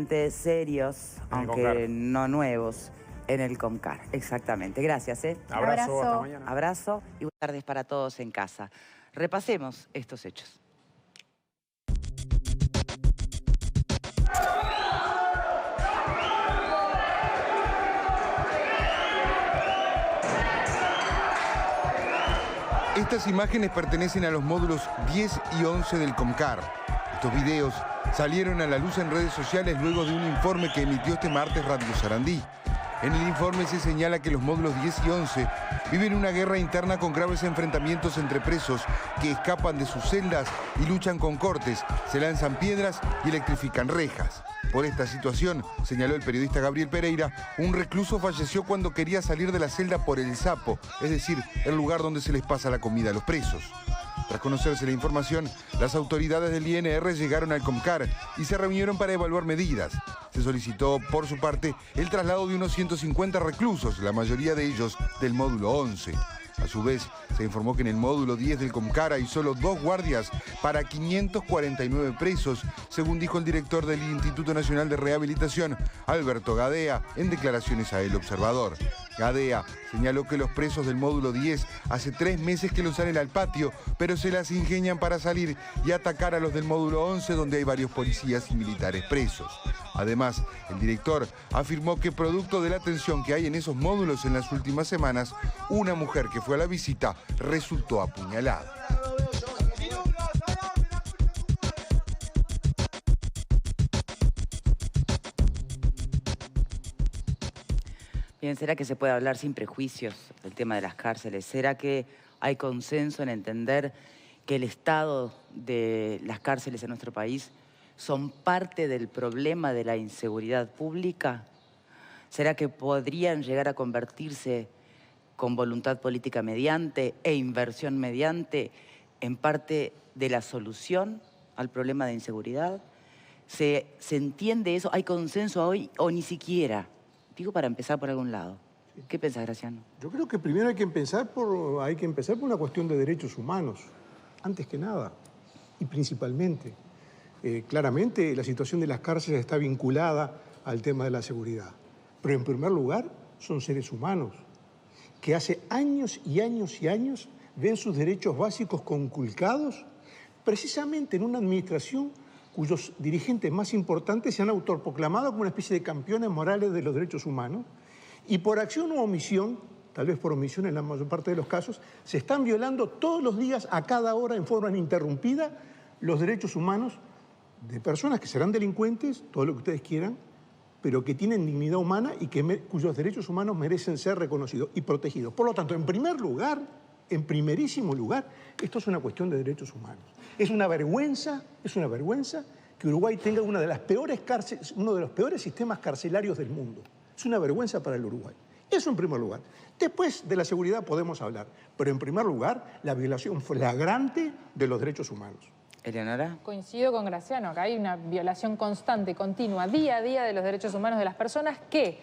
expedientes serios, aunque no nuevos, en el Comcar. Exactamente. Gracias, ¿eh? Abrazo, hasta mañana. Abrazo y buenas tardes para todos en casa. Repasemos estos hechos. Estas imágenes pertenecen a los módulos 10 y 11 del Comcar. Estos videos salieron a la luz en redes sociales luego de un informe que emitió este martes Radio Sarandí. En el informe se señala que los módulos 10 y 11 viven una guerra interna con graves enfrentamientos entre presos que escapan de sus celdas y luchan con cortes, se lanzan piedras y electrifican rejas. Por esta situación, señaló el periodista Gabriel Pereira, un recluso falleció cuando quería salir de la celda por el sapo, es decir, el lugar donde se les pasa la comida a los presos. Tras conocerse la información, las autoridades del INR llegaron al Comcar y se reunieron para evaluar medidas. Se solicitó, por su parte, el traslado de unos 150 reclusos, la mayoría de ellos del módulo 11. A su vez, se informó que en el módulo 10 del Comcar hay solo 2 guardias para 549 presos, según dijo el director del Instituto Nacional de Rehabilitación, Alberto Gadea, en declaraciones a El Observador. Gadea señaló que los presos del módulo 10 hace 3 meses que los salen al patio, pero se las ingenian para salir y atacar a los del módulo 11, donde hay varios policías y militares presos. Además, el director afirmó que producto de la tensión que hay en esos módulos en las últimas semanas, una mujer que fue a la visita resultó apuñalada. Bien, ¿será que se puede hablar sin prejuicios del tema de las cárceles? ¿Será que hay consenso en entender que el estado de las cárceles en nuestro país son parte del problema de la inseguridad pública? ¿Será que podrían llegar a convertirse con voluntad política mediante e inversión mediante en parte de la solución al problema de inseguridad? ¿Se entiende eso? ¿Hay consenso hoy o ni siquiera? Digo, para empezar por algún lado. ¿Qué pensás, Graciano? Yo creo que primero hay que empezar por una cuestión de derechos humanos, antes que nada, y principalmente. Claramente la situación de las cárceles está vinculada al tema de la seguridad. Pero en primer lugar, son seres humanos que hace años y años y años ven sus derechos básicos conculcados precisamente en una administración cuyos dirigentes más importantes se han autoproclamado como una especie de campeones morales de los derechos humanos y por acción u omisión, tal vez por omisión en la mayor parte de los casos, se están violando todos los días, a cada hora, en forma ininterrumpida, los derechos humanos de personas que serán delincuentes, todo lo que ustedes quieran, pero que tienen dignidad humana y cuyos derechos humanos merecen ser reconocidos y protegidos. Por lo tanto, en primer lugar, en primerísimo lugar, esto es una cuestión de derechos humanos. Es una vergüenza que Uruguay tenga uno de los peores sistemas carcelarios del mundo. Es una vergüenza para el Uruguay. Eso en primer lugar. Después de la seguridad podemos hablar, pero en primer lugar, la violación flagrante de los derechos humanos. ¿Eleonora? Coincido con Graciano, acá hay una violación constante, continua, día a día de los derechos humanos de las personas que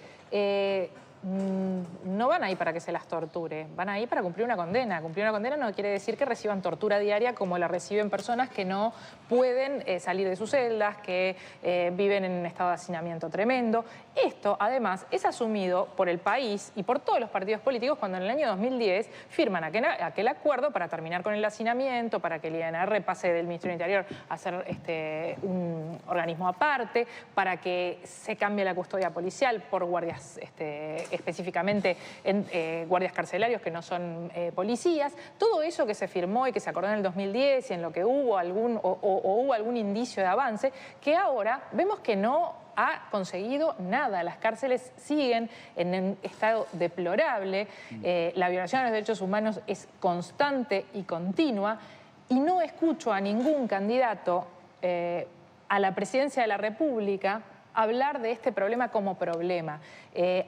no van ahí para que se las torture, van ahí para cumplir una condena. Cumplir una condena no quiere decir que reciban tortura diaria como la reciben personas que no pueden salir de sus celdas, que viven en un estado de hacinamiento tremendo. Esto, además, es asumido por el país y por todos los partidos políticos cuando en el año 2010 firman aquel acuerdo para terminar con el hacinamiento, para que el INR pase del Ministerio del Interior a ser un organismo aparte, para que se cambie la custodia policial por guardias específicamente guardias carcelarios que no son policías. Todo eso que se firmó y que se acordó en el 2010 y en lo que hubo hubo algún indicio de avance, que ahora vemos que no ha conseguido nada. Las cárceles siguen en un estado deplorable, la violación de los derechos humanos es constante y continua, y no escucho a ningún candidato a la presidencia de la República hablar de este problema como problema,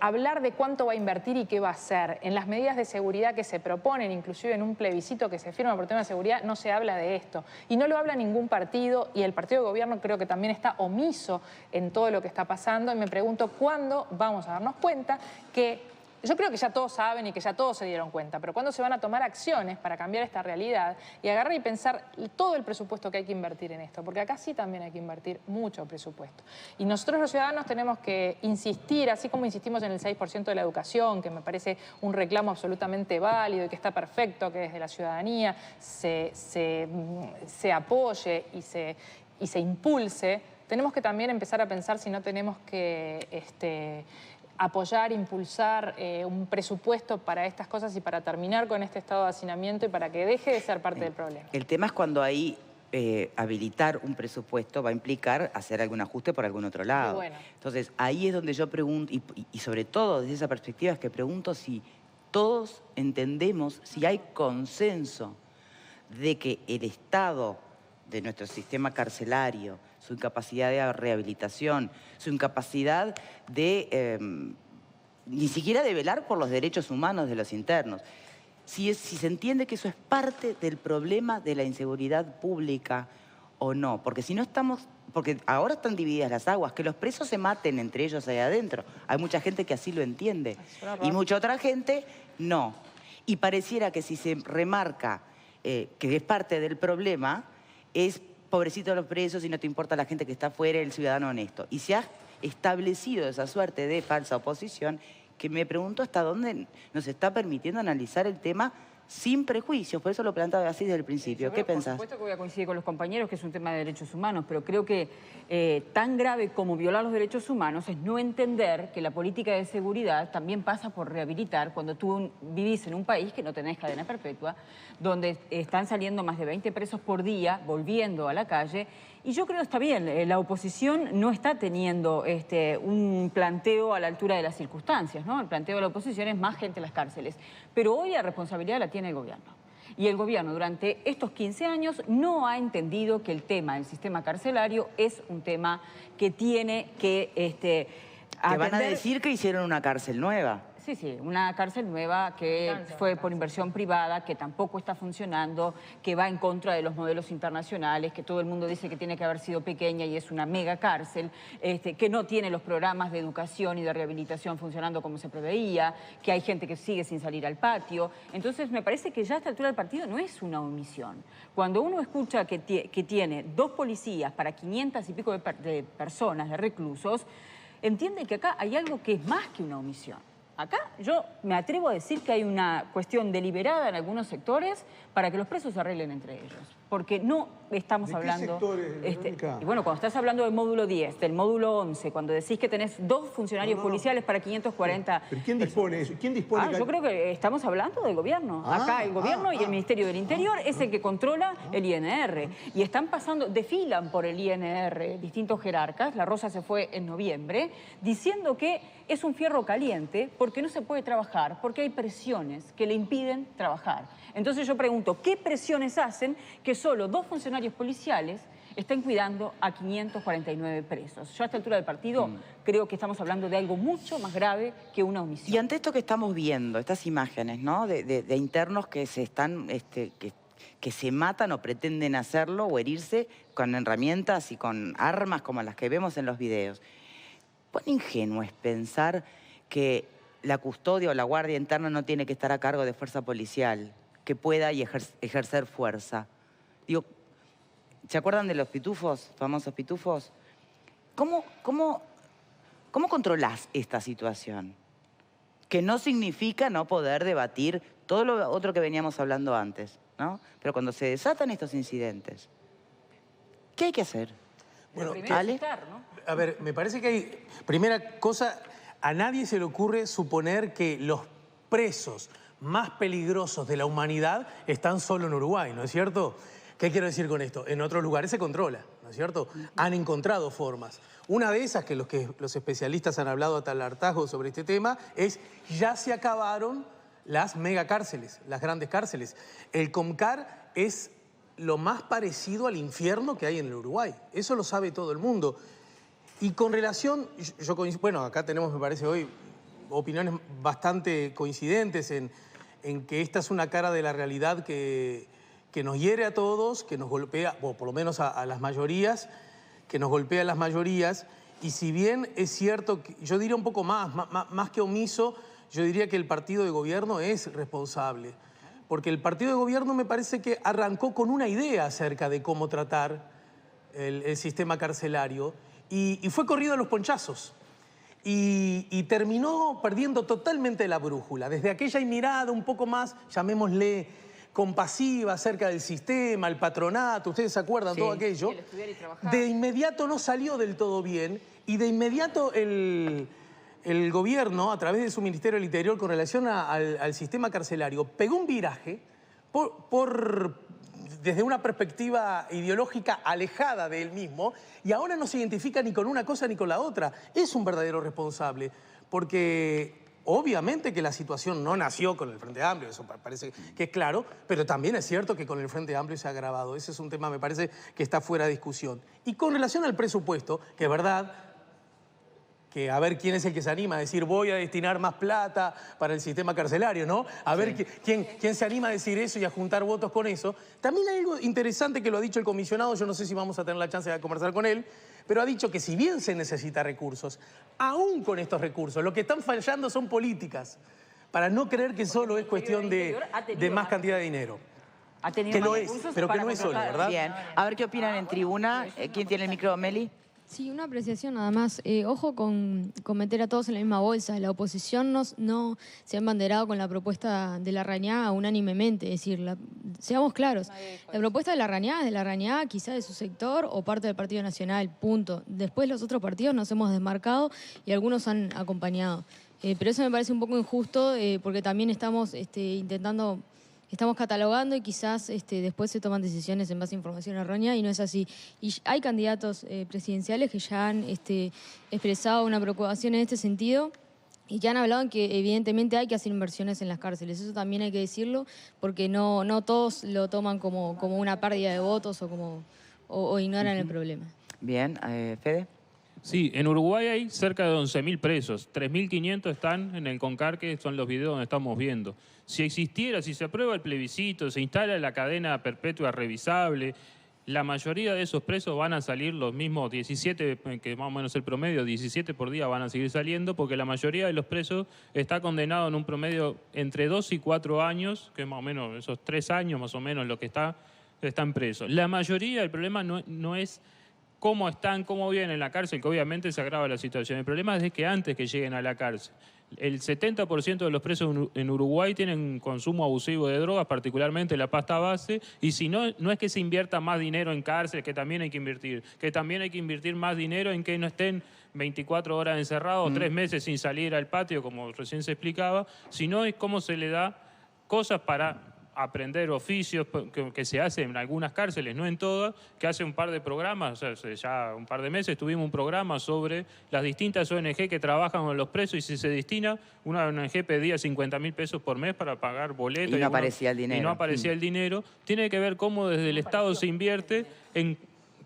hablar de cuánto va a invertir y qué va a hacer. En las medidas de seguridad que se proponen, inclusive en un plebiscito que se firma por tema de seguridad, no se habla de esto. Y no lo habla ningún partido, y el partido de gobierno creo que también está omiso en todo lo que está pasando. Y me pregunto cuándo vamos a darnos cuenta que yo creo que ya todos saben y que ya todos se dieron cuenta, pero ¿cuándo se van a tomar acciones para cambiar esta realidad y agarrar y pensar todo el presupuesto que hay que invertir en esto? Porque acá sí también hay que invertir mucho presupuesto. Y nosotros los ciudadanos tenemos que insistir, así como insistimos en el 6% de la educación, que me parece un reclamo absolutamente válido y que está perfecto, que desde la ciudadanía se apoye y se impulse, tenemos que también empezar a pensar si no tenemos que apoyar, impulsar un presupuesto para estas cosas y para terminar con este estado de hacinamiento y para que deje de ser parte del problema. El tema es cuando ahí habilitar un presupuesto va a implicar hacer algún ajuste por algún otro lado. Bueno. Entonces, ahí es donde yo pregunto, y sobre todo desde esa perspectiva es que pregunto si todos entendemos, si hay consenso de que el estado de nuestro sistema carcelario, su incapacidad de rehabilitación, su incapacidad de ni siquiera de velar por los derechos humanos de los internos. Si se entiende que eso es parte del problema de la inseguridad pública o no. Porque si no estamos... Porque ahora están divididas las aguas, que los presos se maten entre ellos ahí adentro. Hay mucha gente que así lo entiende. Y mucha otra gente no. Y pareciera que si se remarca que es parte del problema, es pobrecito los presos y no te importa la gente que está afuera, el ciudadano honesto. Y se ha establecido esa suerte de falsa oposición que me pregunto hasta dónde nos está permitiendo analizar el tema sin prejuicios. Por eso lo planteaba así desde el principio. ¿Qué pensás? Por supuesto que voy a coincidir con los compañeros que es un tema de derechos humanos, pero creo que tan grave como violar los derechos humanos es no entender que la política de seguridad también pasa por rehabilitar cuando tú vivís en un país que no tenés cadena perpetua, donde están saliendo más de 20 presos por día, volviendo a la calle. Y yo creo que está bien, la oposición no está teniendo un planteo a la altura de las circunstancias, ¿no? El planteo de la oposición es más gente en las cárceles. Pero hoy la responsabilidad la tiene el gobierno. Y el gobierno durante estos 15 años no ha entendido que el tema del sistema carcelario es un tema que tiene que Te van a decir que hicieron una cárcel nueva. Sí, sí, una cárcel nueva que fue por inversión privada, que tampoco está funcionando, que va en contra de los modelos internacionales, que todo el mundo dice que tiene que haber sido pequeña y es una mega cárcel, que no tiene los programas de educación y de rehabilitación funcionando como se preveía, que hay gente que sigue sin salir al patio. Entonces me parece que ya a esta altura del partido no es una omisión. Cuando uno escucha que tiene 2 policías para 500 y pico de personas, de reclusos, entiende que acá hay algo que es más que una omisión. Acá yo me atrevo a decir que hay una cuestión deliberada en algunos sectores para que los presos se arreglen entre ellos. Porque no estamos hablando... ¿De qué sectores, y bueno, cuando estás hablando del módulo 10, del módulo 11, cuando decís que tenés 2 funcionarios policiales para 540... ¿Pero quién dispone eso? ¿Quién dispone? Yo creo que estamos hablando del gobierno. Acá el gobierno y el Ministerio del Interior es el que controla el INR. Y están pasando, desfilan por el INR distintos jerarcas, La Rosa se fue en noviembre, diciendo que es un fierro caliente porque no se puede trabajar, porque hay presiones que le impiden trabajar. Entonces yo pregunto, ¿qué presiones hacen que solo 2 funcionarios policiales estén cuidando a 549 presos? Yo a esta altura del partido creo que estamos hablando de algo mucho más grave que una omisión. Y ante esto que estamos viendo, estas imágenes, ¿no? de internos que se están... que se matan o pretenden hacerlo o herirse con herramientas y con armas como las que vemos en los videos. ¿Cuán ingenuo es pensar que la custodia o la guardia interna no tiene que estar a cargo de fuerza policial, que pueda y ejercer fuerza? Digo, ¿se acuerdan de los pitufos, famosos pitufos? ¿Cómo controlás esta situación? Que no significa no poder debatir todo lo otro que veníamos hablando antes, ¿no? Pero cuando se desatan estos incidentes, ¿qué hay que hacer? Bueno, ¿Ale? A ver, me parece que hay... Primera cosa, a nadie se le ocurre suponer que los presos más peligrosos de la humanidad están solo en Uruguay, ¿no es cierto? ¿Qué quiero decir con esto? En otros lugares se controla, ¿no es cierto? Han encontrado formas. Una de esas que los especialistas han hablado a tal hartazgo sobre este tema es ya se acabaron las megacárceles, las grandes cárceles. El COMCAR es lo más parecido al infierno que hay en el Uruguay. Eso lo sabe todo el mundo. Y con relación, bueno, acá tenemos, me parece hoy, opiniones bastante coincidentes en que esta es una cara de la realidad que nos hiere a todos, que nos golpea, o por lo menos a las mayorías, que nos golpea a las mayorías. Y si bien es cierto, yo diría un poco más que omiso, yo diría que el partido de gobierno es responsable. Porque el partido de gobierno me parece que arrancó con una idea acerca de cómo tratar el sistema carcelario y fue corrido a los ponchazos. Y terminó perdiendo totalmente la brújula. Desde aquella mirada un poco más, llamémosle, compasiva acerca del sistema, el patronato, ustedes se acuerdan, sí, todo aquello, de inmediato no salió del todo bien y de inmediato el gobierno, a través de su Ministerio del Interior, con relación al sistema carcelario, pegó un viraje desde una perspectiva ideológica alejada de él mismo y ahora no se identifica ni con una cosa ni con la otra. Es un verdadero responsable porque obviamente que la situación no nació con el Frente Amplio, eso parece que es claro, pero también es cierto que con el Frente Amplio se ha agravado. Ese es un tema, me parece, que está fuera de discusión. Y con relación al presupuesto, que es verdad que a ver quién es el que se anima a decir voy a destinar más plata para el sistema carcelario, ¿no? A ver quién se anima a decir eso y a juntar votos con eso. También hay algo interesante que lo ha dicho el comisionado, yo no sé si vamos a tener la chance de conversar con él, pero ha dicho que si bien se necesita recursos, aún con estos recursos, lo que están fallando son políticas, para no creer que solo es cuestión de más cantidad de dinero. Que lo es, pero que no es solo, ¿verdad? Bien, a ver qué opinan en tribuna. ¿Quién tiene el micro, Meli? Sí, una apreciación nada más. Ojo con meter a todos en la misma bolsa. La oposición no se ha embanderado con la propuesta de Larrañaga unánimemente. Es decir, seamos claros, la propuesta de Larrañaga es de Larrañaga, quizá de su sector o parte del Partido Nacional, punto. Después los otros partidos nos hemos desmarcado y algunos han acompañado. Pero eso me parece un poco injusto porque también estamos estamos catalogando y quizás después se toman decisiones en base a información errónea y no es así. Y hay candidatos presidenciales que ya han expresado una preocupación en este sentido y que han hablado en que evidentemente hay que hacer inversiones en las cárceles. Eso también hay que decirlo porque no todos lo toman como una pérdida de votos o ignoran el problema. Bien, Fede. Sí, en Uruguay hay cerca de 11.000 presos. 3.500 están en el CONCAR, que son los videos donde estamos viendo. Si se aprueba el plebiscito, se instala la cadena perpetua revisable, la mayoría de esos presos van a salir los mismos 17, que más o menos el promedio, 17 por día van a seguir saliendo, porque la mayoría de los presos está condenado en un promedio entre 2 y 4 años, que es más o menos esos 3 años más o menos lo que están presos. La mayoría del problema no es cómo están, cómo viven en la cárcel, que obviamente se agrava la situación. El problema es que antes que lleguen a la cárcel, el 70% de los presos en Uruguay tienen consumo abusivo de drogas, particularmente la pasta base, y si no es que se invierta más dinero en cárceles, que también hay que invertir más dinero en que no estén 24 horas encerrados, 3 meses sin salir al patio, como recién se explicaba, sino es cómo se le da cosas para aprender oficios que se hacen en algunas cárceles, no en todas, que hace un par de programas, o sea, hace ya un par de meses tuvimos un programa sobre las distintas ONG que trabajan con los presos y si se destina, una ONG pedía 50.000 pesos por mes para pagar boletos. Y no aparecía el dinero. Y no aparecía el dinero. Tiene que ver cómo desde el Estado se invierte en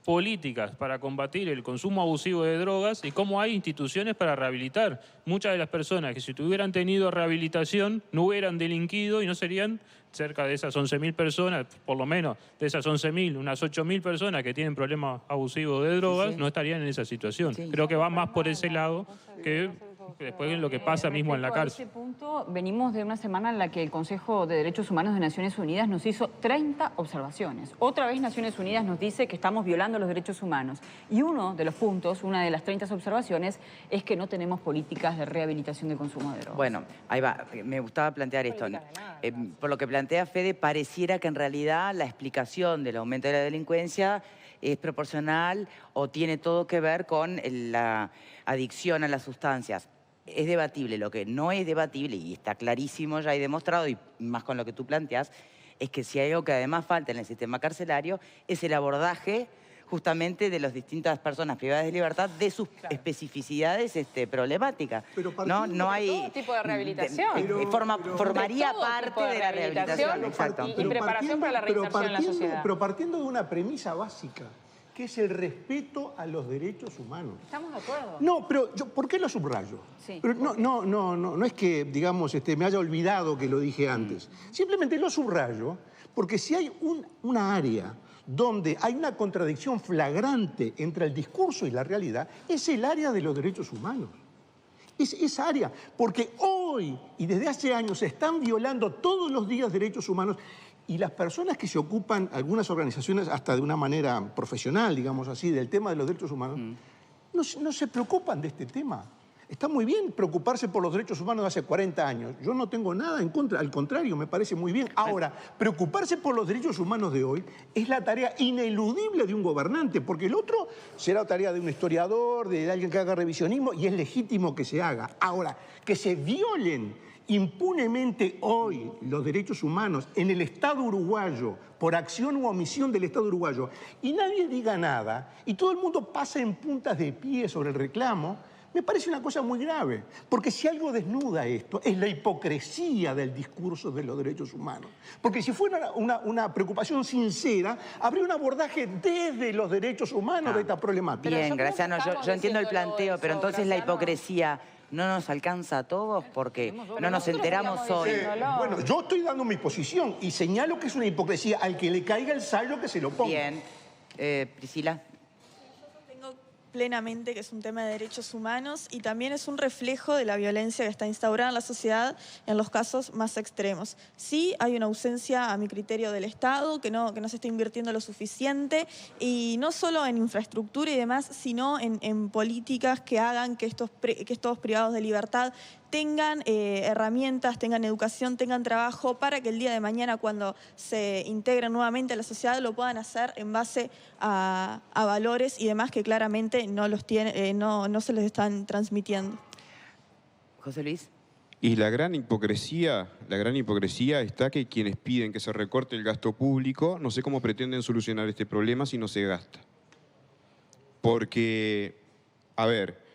políticas para combatir el consumo abusivo de drogas y cómo hay instituciones para rehabilitar. Muchas de las personas que si tuvieran tenido rehabilitación no hubieran delinquido y no serían cerca de esas 11.000 personas, por lo menos de esas 11.000, unas 8.000 personas que tienen problemas abusivos de drogas no estarían en esa situación. Creo que va más por ese lado que después en lo que pasa mismo en la cárcel. A ese punto, venimos de una semana en la que el Consejo de Derechos Humanos de Naciones Unidas nos hizo 30 observaciones. Otra vez Naciones Unidas nos dice que estamos violando los derechos humanos. Y uno de los puntos, una de las 30 observaciones, es que no tenemos políticas de rehabilitación de consumo de drogas. Bueno, ahí va. Me gustaba plantear esto. Por lo que plantea Fede, pareciera que en realidad la explicación del aumento de la delincuencia es proporcional o tiene todo que ver con la adicción a las sustancias. Es debatible. Lo que no es debatible, y está clarísimo ya y demostrado, y más con lo que tú planteas, es que si hay algo que además falta en el sistema carcelario, es el abordaje justamente de las distintas personas privadas de libertad de sus especificidades problemáticas. No hay todo tipo de rehabilitación. Formaría parte de la rehabilitación. Exacto. Y preparación para la reinserción en la sociedad. Pero partiendo de una premisa básica, que es el respeto a los derechos humanos. ¿Estamos de acuerdo? No, pero ¿por qué lo subrayo? Sí. Pero no es que, digamos, me haya olvidado que lo dije antes. Simplemente lo subrayo porque si hay una área donde hay una contradicción flagrante entre el discurso y la realidad, es el área de los derechos humanos. Es esa área, porque hoy y desde hace años se están violando todos los días derechos humanos y las personas que se ocupan, algunas organizaciones hasta de una manera profesional, digamos así, del tema de los derechos humanos, no se preocupan de este tema. Está muy bien preocuparse por los derechos humanos de hace 40 años. Yo no tengo nada en contra, al contrario, me parece muy bien. Ahora, preocuparse por los derechos humanos de hoy es la tarea ineludible de un gobernante, porque el otro será tarea de un historiador, de alguien que haga revisionismo, y es legítimo que se haga. Ahora, que se violen impunemente hoy los derechos humanos en el Estado uruguayo, por acción u omisión del Estado uruguayo, y nadie diga nada, y todo el mundo pasa en puntas de pie sobre el reclamo, me parece una cosa muy grave, porque si algo desnuda esto es la hipocresía del discurso de los derechos humanos. Porque si fuera una preocupación sincera, habría un abordaje desde los derechos humanos de esta problemática. Bien, Graciano, yo entiendo el planteo, pero entonces la hipocresía no nos alcanza a todos porque no nos enteramos hoy. Bueno, yo estoy dando mi posición y señalo que es una hipocresía al que le caiga el sallo que se lo ponga. Bien. Priscila. Plenamente que es un tema de derechos humanos y también es un reflejo de la violencia que está instaurada en la sociedad en los casos más extremos. Sí, hay una ausencia, a mi criterio, del Estado, que no se está invirtiendo lo suficiente, y no solo en infraestructura y demás, sino en políticas que hagan que estos privados de libertad tengan herramientas, tengan educación, tengan trabajo para que el día de mañana, cuando se integren nuevamente a la sociedad, lo puedan hacer en base a valores y demás que claramente no se les están transmitiendo. José Luis. Y la gran hipocresía está que quienes piden que se recorte el gasto público, no sé cómo pretenden solucionar este problema si no se gasta. Porque, a ver,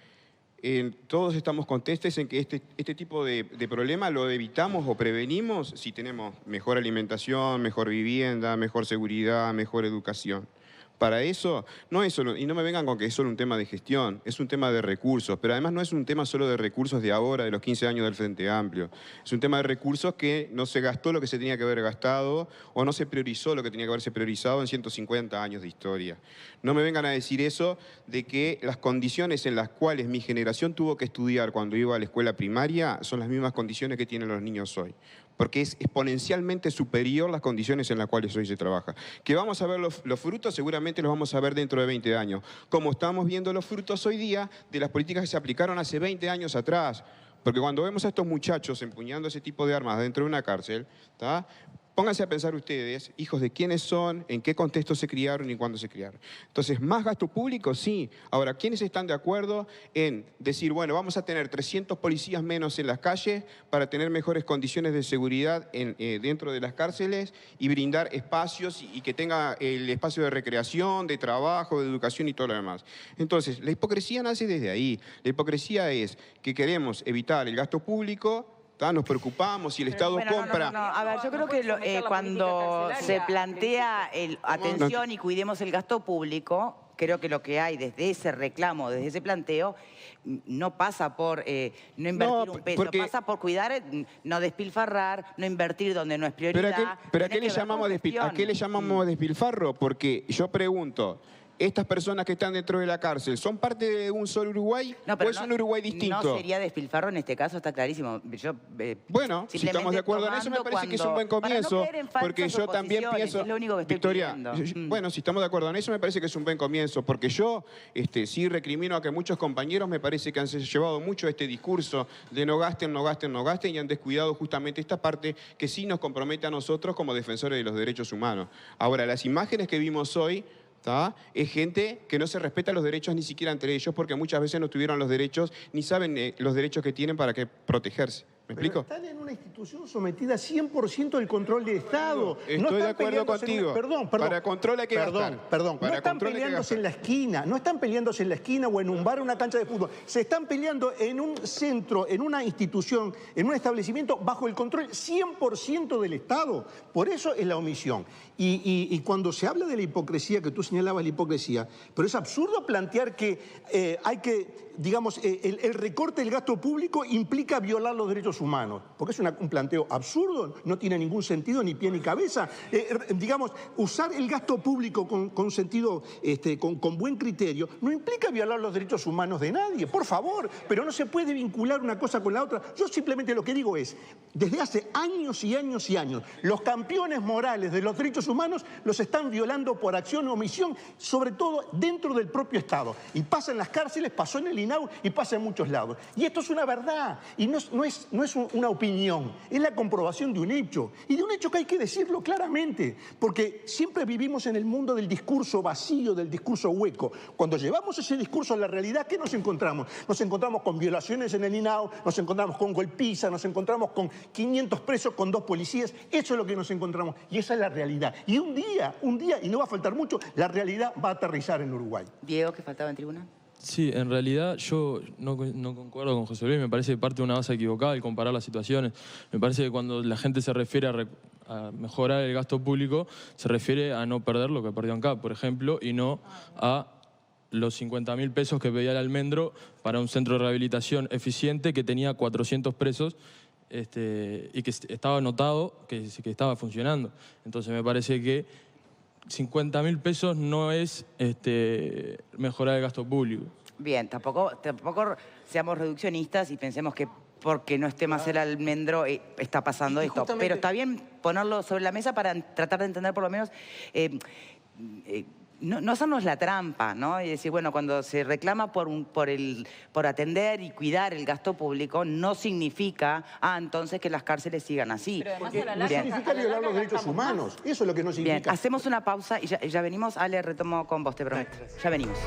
todos estamos contestes en que este tipo de problema lo evitamos o prevenimos si tenemos mejor alimentación, mejor vivienda, mejor seguridad, mejor educación. Para eso, no es solo, y no me vengan con que es solo un tema de gestión, es un tema de recursos, pero además no es un tema solo de recursos de ahora, de los 15 años del Frente Amplio. Es un tema de recursos que no se gastó lo que se tenía que haber gastado o no se priorizó lo que tenía que haberse priorizado en 150 años de historia. No me vengan a decir eso de que las condiciones en las cuales mi generación tuvo que estudiar cuando iba a la escuela primaria son las mismas condiciones que tienen los niños hoy. Porque es exponencialmente superior las condiciones en las cuales hoy se trabaja. Que vamos a ver los frutos, seguramente los vamos a ver dentro de 20 años. Como estamos viendo los frutos hoy día de las políticas que se aplicaron hace 20 años atrás. Porque cuando vemos a estos muchachos empuñando ese tipo de armas dentro de una cárcel, ¿tá? Pónganse a pensar ustedes, hijos de quiénes son, en qué contexto se criaron y cuándo se criaron. Entonces, ¿más gasto público? Sí. Ahora, ¿quiénes están de acuerdo en decir, bueno, vamos a tener 300 policías menos en las calles para tener mejores condiciones de seguridad dentro de las cárceles y brindar espacios y que tenga el espacio de recreación, de trabajo, de educación y todo lo demás? Entonces, la hipocresía nace desde ahí. La hipocresía es que queremos evitar el gasto público. Nos preocupamos si el Estado compra... A ver, yo creo que cuando se plantea atención y cuidemos el gasto público, creo que lo que hay desde ese reclamo, desde ese planteo, no pasa por no invertir un peso, pasa por cuidar, no despilfarrar, no invertir donde no es prioridad. ¿Pero a qué le llamamos despilfarro? Porque yo pregunto... ¿Estas personas que están dentro de la cárcel son parte de un solo Uruguay o es un Uruguay distinto? No sería despilfarro en este caso, está clarísimo. Bueno, si estamos de acuerdo en eso, me parece que es un buen comienzo. Porque yo también pienso... Es lo único que estoy Victoria, pidiendo. bueno, si estamos de acuerdo en eso, me parece que es un buen comienzo. Porque yo sí recrimino a que muchos compañeros me parece que han llevado mucho este discurso de no gasten, no gasten, no gasten y han descuidado justamente esta parte que sí nos compromete a nosotros como defensores de los derechos humanos. Ahora, las imágenes que vimos hoy... es gente que no se respeta los derechos ni siquiera entre ellos porque muchas veces no tuvieron los derechos ni saben los derechos que tienen para protegerse. ¿Me explico? Pero están en una institución sometida 100% al control del Estado. Estoy de acuerdo contigo. Perdón. Para control hay que gastar. Perdón. No están peleándose en la esquina. No están peleándose en la esquina o en un bar o una cancha de fútbol. Se están peleando en un centro, en una institución, en un establecimiento bajo el control 100% del Estado. Por eso es la omisión. Y cuando se habla de la hipocresía, que tú señalabas la hipocresía, pero es absurdo plantear que hay que, digamos, el recorte del gasto público implica violar los derechos humanos, porque es un planteo absurdo, no tiene ningún sentido, ni pie ni cabeza. Digamos, usar el gasto público con sentido, con buen criterio, no implica violar los derechos humanos de nadie, por favor, pero no se puede vincular una cosa con la otra. Yo simplemente lo que digo es, desde hace años y años y años, los campeones morales de los derechos humanos los están violando por acción o omisión, sobre todo dentro del propio Estado. Y pasa en las cárceles, pasó en el INAU y pasa en muchos lados. Y esto es una verdad, y no es una opinión, es la comprobación de un hecho. Y de un hecho que hay que decirlo claramente, porque siempre vivimos en el mundo del discurso vacío, del discurso hueco. Cuando llevamos ese discurso a la realidad, ¿qué nos encontramos? Nos encontramos con violaciones en el INAU, nos encontramos con golpizas, nos encontramos con 500 presos, con 2 policías. Eso es lo que nos encontramos y esa es la realidad. Y un día, y no va a faltar mucho, la realidad va a aterrizar en Uruguay. Diego, que faltaba en tribuna. Sí, en realidad yo no concuerdo con José Luis, me parece que parte de una base equivocada el comparar las situaciones. Me parece que cuando la gente se refiere a mejorar el gasto público, se refiere a no perder lo que perdió ANCAP, por ejemplo, y no a los 50.000 pesos que pedía el Almendro para un centro de rehabilitación eficiente que tenía 400 presos y que estaba anotado que estaba funcionando. Entonces me parece que 50.000 pesos no es mejorar el gasto público. Bien, tampoco seamos reduccionistas y pensemos que porque no esté más el Almendro está pasando esto. Pero está bien ponerlo sobre la mesa para tratar de entender por lo menos... no hacernos la trampa, ¿no? Y decir, bueno, cuando se reclama por atender y cuidar el gasto público, no significa, entonces que las cárceles sigan así. Porque no significa violar los derechos humanos. Eso es lo que no significa. Bien, hacemos una pausa y ya venimos. Ale, retomo con vos, te prometo. Ya venimos.